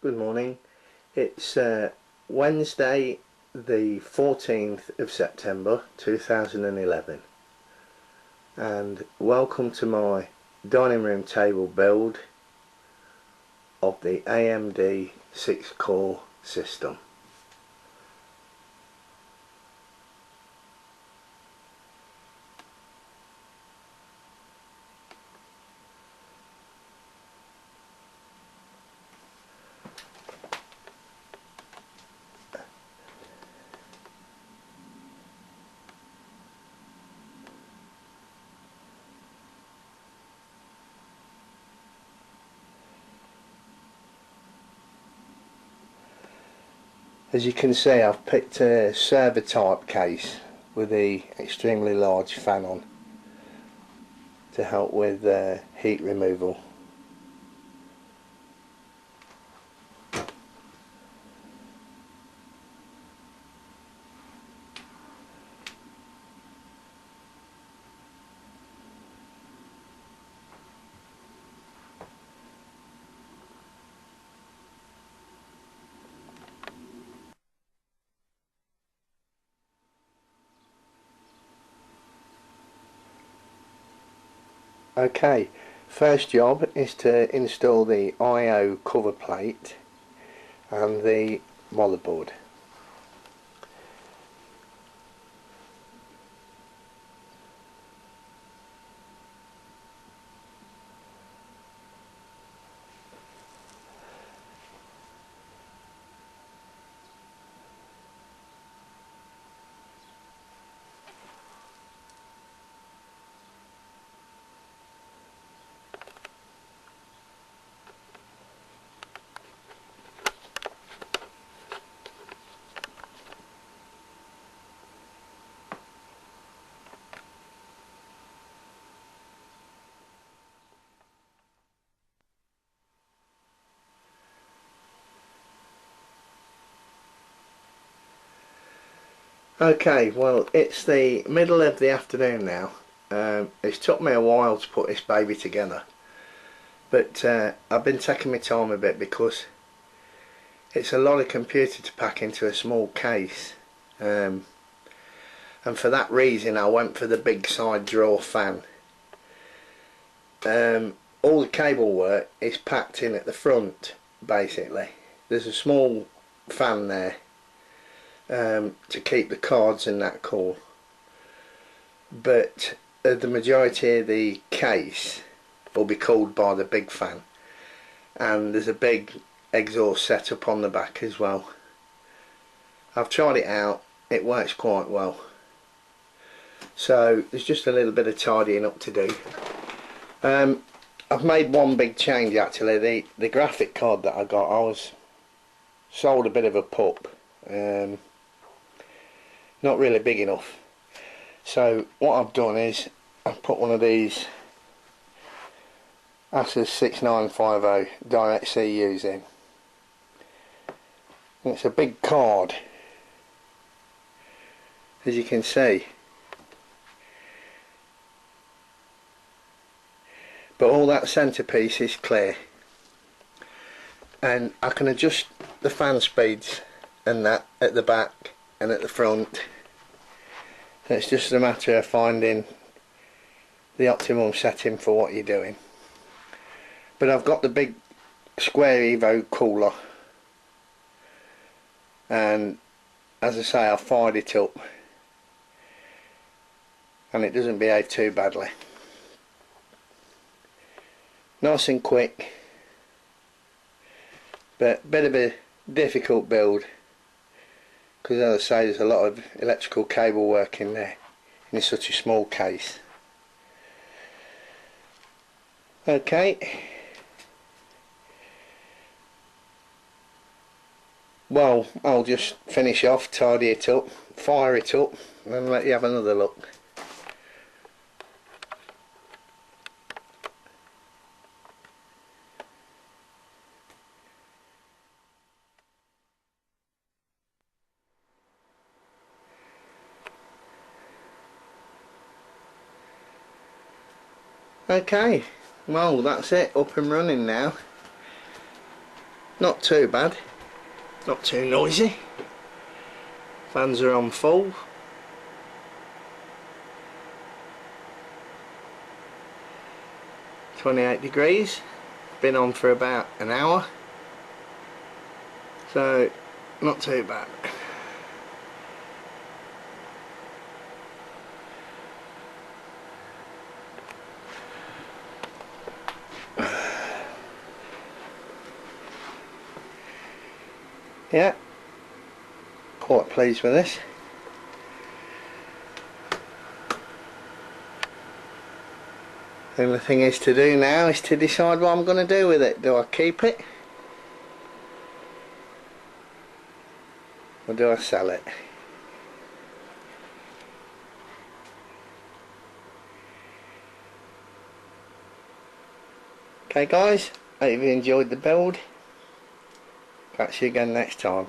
Good morning. It's Wednesday the 14th of September 2011 and welcome to my dining room table build of the AMD 6-core system. As you can see, I've picked a server type case with the extremely large fan on to help with heat removal. Okay, first job is to install the I/O cover plate and the motherboard. Okay, well, it's the middle of the afternoon now. It's took me a while to put this baby together, but I've been taking my time a bit because it's a lot of computer to pack into a small case, and for that reason I went for the big side drawer fan. All the cable work is packed in at the front basically. There's a small fan there to keep the cards and that cool, but the majority of the case will be cooled by the big fan, and there's a big exhaust set up on the back as well. I've tried it out, it works quite well, so there's just a little bit of tidying up to do. I've made one big change actually. The graphic card that I got, I was sold a bit of a pup, not really big enough, so what I've done is I've put one of these Asus 6950 direct CUs in. It's a big card, as you can see, but all that centerpiece is clear, and I can adjust the fan speeds and that at the back and at the front. It's just a matter of finding the optimum setting for what you're doing. But I've got the big square Evo cooler, and as I say, I've fired it up and it doesn't behave too badly. Nice and quick, but a bit of a difficult build because, as I say, there's a lot of electrical cable work in there in such a small case. Okay, well, I'll just finish off, tidy it up, fire it up, and then let you have another look. Okay, well, that's it, up and running now. not too bad, not too noisy. Fans are on full. $28, been on for about an hour, so not too bad. Yeah, quite pleased with this. The only thing is to do now is to decide what I'm going to do with it. Do I keep it or do I sell it? Okay guys, hope you enjoyed the build. Catch you again next time.